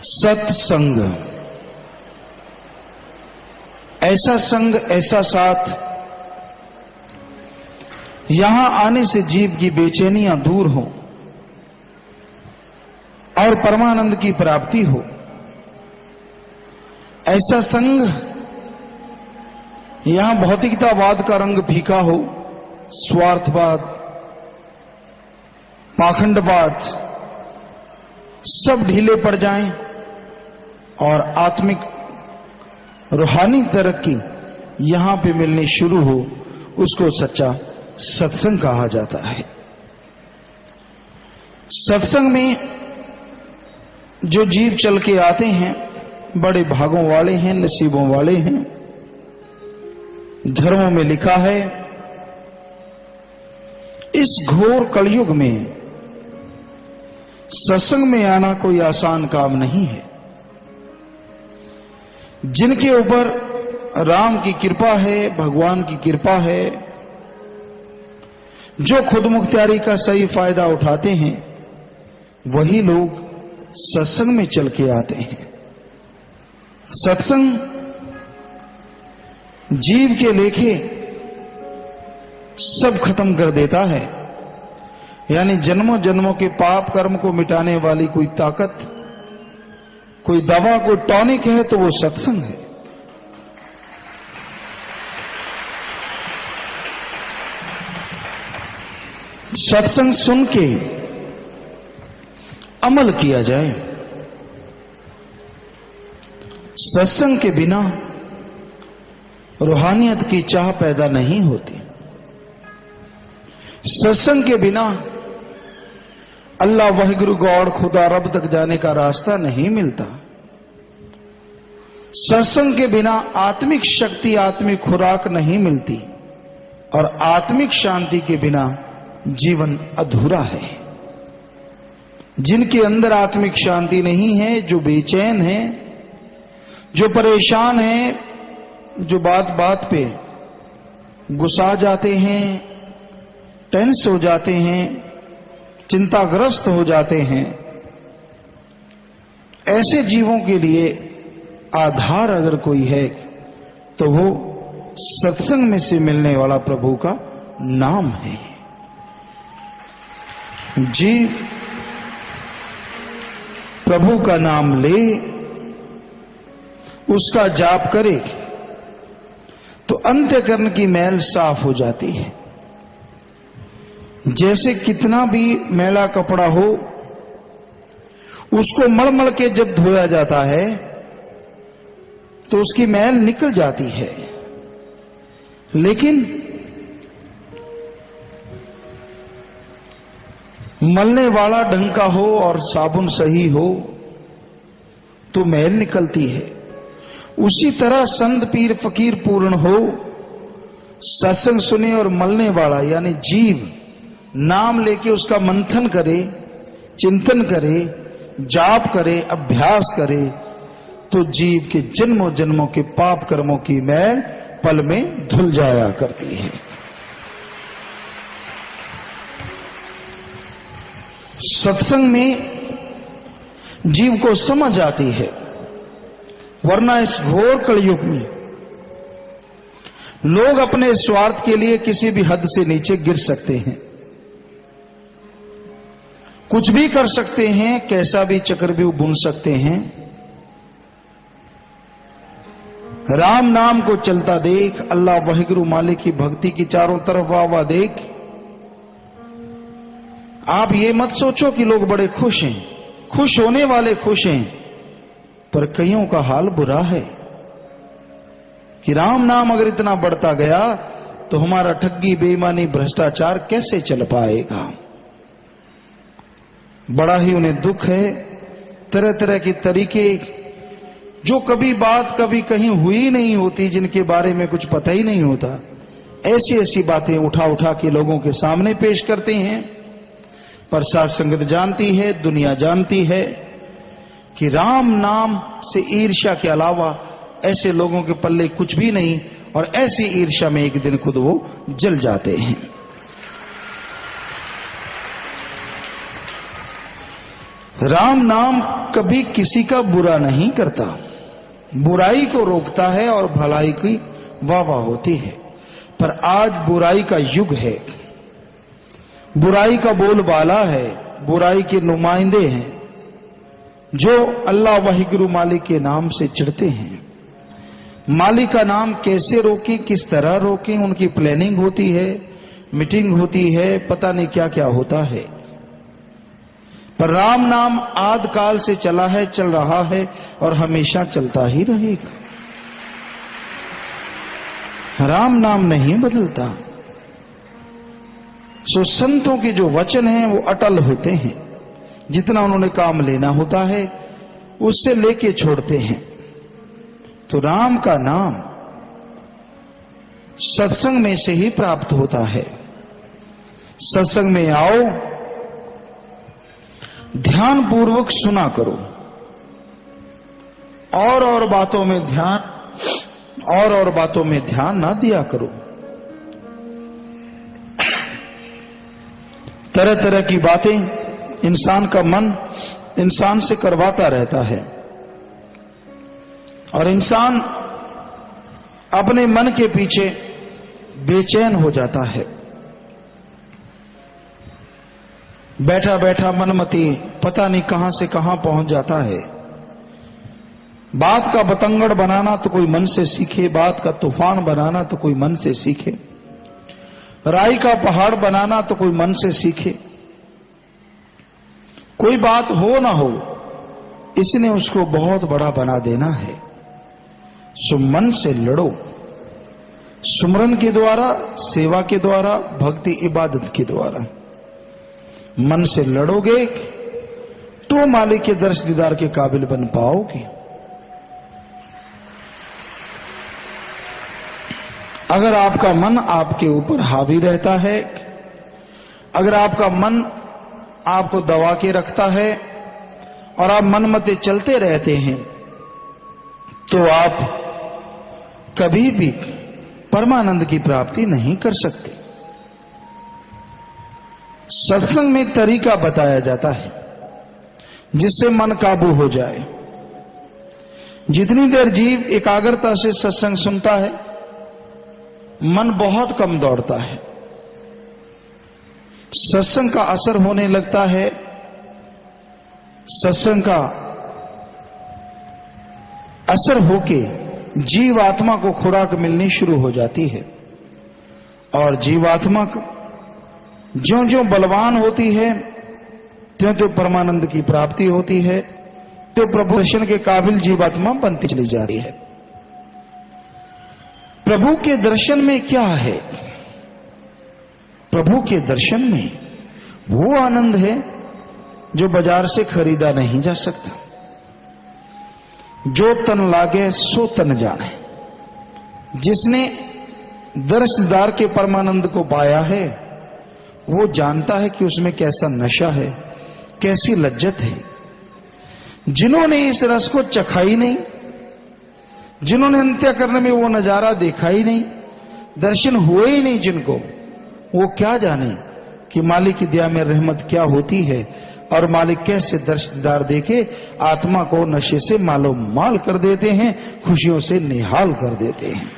सत्संग, ऐसा संग ऐसा साथ, यहां आने से जीव की बेचैनियां दूर हो और परमानंद की प्राप्ति हो। ऐसा संग, यहां भौतिकतावाद का रंग फीका हो, स्वार्थवाद, पाखंडवाद सब ढीले पड़ जाएं और आत्मिक रूहानी तरक्की यहां पे मिलनी शुरू हो, उसको सच्चा सत्संग कहा जाता है। सत्संग में जो जीव चल के आते हैं बड़े भागों वाले हैं, नसीबों वाले हैं। धर्मों में लिखा है इस घोर कलयुग में सत्संग में आना कोई आसान काम नहीं है। जिनके ऊपर राम की कृपा है, भगवान की कृपा है, जो खुद मुख्तियारी का सही फायदा उठाते हैं, वही लोग सत्संग में चल के आते हैं। सत्संग जीव के लेखे सब खत्म कर देता है। यानी जन्मों जन्मों के पाप कर्म को मिटाने वाली कोई ताकत, कोई दवा, कोई टॉनिक है तो वो सत्संग है। सत्संग सुन के अमल किया जाए। सत्संग के बिना रूहानियत की चाह पैदा नहीं होती। सत्संग के बिना अल्लाह वाहिगुरु गॉड खुदा रब तक जाने का रास्ता नहीं मिलता। सत्संग के बिना आत्मिक शक्ति, आत्मिक खुराक नहीं मिलती और आत्मिक शांति के बिना जीवन अधूरा है। जिनके अंदर आत्मिक शांति नहीं है, जो बेचैन है, जो परेशान है, जो बात बात पे गुस्सा जाते हैं, टेंस हो जाते हैं, चिंताग्रस्त हो जाते हैं, ऐसे जीवों के लिए आधार अगर कोई है तो वो सत्संग में से मिलने वाला प्रभु का नाम है। जीव प्रभु का नाम ले, उसका जाप करे तो अंतःकरण की मैल साफ हो जाती है। जैसे कितना भी मैला कपड़ा हो, उसको मल के जब धोया जाता है तो उसकी मैल निकल जाती है। लेकिन मलने वाला ढंग का हो और साबुन सही हो तो मैल निकलती है। उसी तरह संत पीर फकीर पूर्ण हो, सत्संग सुने और मलने वाला यानी जीव नाम लेके उसका मंथन करे, चिंतन करे, जाप करे, अभ्यास करे तो जीव के जन्मों जन्मों के पाप कर्मों की मैल पल में धुल जाया करती है। सत्संग में जीव को समझ आती है, वरना इस घोर कलयुग में लोग अपने स्वार्थ के लिए किसी भी हद से नीचे गिर सकते हैं, कुछ भी कर सकते हैं, कैसा भी चक्रव्यूह बुन सकते हैं। राम नाम को चलता देख, अल्लाह वाहिगुरु मालिक की भक्ति की चारों तरफ वाह वाह देख। आप ये मत सोचो कि लोग बड़े खुश हैं, खुश होने वाले खुश हैं, पर कईयों का हाल बुरा है कि राम नाम अगर इतना बढ़ता गया तो हमारा ठगी, बेईमानी, भ्रष्टाचार कैसे चल पाएगा। बड़ा ही उन्हें दुख है। तरह तरह के तरीके, जो कभी बात कभी कहीं हुई नहीं होती, जिनके बारे में कुछ पता ही नहीं होता, ऐसी ऐसी बातें उठा उठा के लोगों के सामने पेश करते हैं। पर साध संगत जानती है, दुनिया जानती है कि राम नाम से ईर्ष्या के अलावा ऐसे लोगों के पल्ले कुछ भी नहीं, और ऐसी ईर्ष्या में एक दिन खुद वो जल जाते हैं। राम नाम कभी किसी का बुरा नहीं करता, बुराई को रोकता है और भलाई की वाह होती है। पर आज बुराई का युग है, बुराई का बोलबाला है, बुराई के नुमाइंदे हैं जो अल्लाह वाहिगुरु मालिक के नाम से चिढ़ते हैं। मालिक का नाम कैसे रोकें, किस तरह रोकें, उनकी प्लानिंग होती है, मीटिंग होती है, पता नहीं क्या क्या होता है। पर राम नाम आद काल से चला है, चल रहा है और हमेशा चलता ही रहेगा। राम नाम नहीं बदलता। सो संतों के जो वचन हैं वो अटल होते हैं, जितना उन्होंने काम लेना होता है उससे लेके छोड़ते हैं। तो राम का नाम सत्संग में से ही प्राप्त होता है। सत्संग में आओ, ध्यान पूर्वक सुना करो, और बातों में ध्यान, और बातों में ध्यान ना दिया करो। तरह तरह की बातें इंसान का मन इंसान से करवाता रहता है और इंसान अपने मन के पीछे बेचैन हो जाता है। बैठा बैठा मनमती पता नहीं कहां से कहां पहुंच जाता है। बात का बतंगड़ बनाना तो कोई मन से सीखे, बात का तूफान बनाना तो कोई मन से सीखे, राई का पहाड़ बनाना तो कोई मन से सीखे। कोई बात हो ना हो, इसने उसको बहुत बड़ा बना देना है। सो मन से लड़ो, सुमरन के द्वारा, सेवा के द्वारा, भक्ति इबादत के द्वारा। मन से लड़ोगे तो मालिक के दर्श दीदार के काबिल बन पाओगे। अगर आपका मन आपके ऊपर हावी रहता है, अगर आपका मन आपको दबा के रखता है और आप मनमते चलते रहते हैं, तो आप कभी भी परमानंद की प्राप्ति नहीं कर सकते। सत्संग में तरीका बताया जाता है जिससे मन काबू हो जाए। जितनी देर जीव एकाग्रता से सत्संग सुनता है, मन बहुत कम दौड़ता है। सत्संग का असर होने लगता है, सत्संग का असर होके जीवात्मा को खुराक मिलनी शुरू हो जाती है और जीवात्मा ज्यों ज्यों बलवान होती है त्यों त्यों परमानंद की प्राप्ति होती है, तो प्रभु दर्शन के काबिल जीवात्मा बनती चली जा रही है। प्रभु के दर्शन में क्या है? प्रभु के दर्शन में वो आनंद है जो बाजार से खरीदा नहीं जा सकता। जो तन लागे सो तन जाने। जिसने दर्शदार के परमानंद को पाया है वो जानता है कि उसमें कैसा नशा है, कैसी लज्जत है। जिन्होंने इस रस को चखा ही नहीं, जिन्होंने अंत्यकरण में वो नजारा देखा ही नहीं, दर्शन हुए ही नहीं जिनको, वो क्या जाने कि मालिक की दया में रहमत क्या होती है और मालिक कैसे दर्शनदार देके आत्मा को नशे से मालो माल कर देते हैं, खुशियों से निहाल कर देते हैं।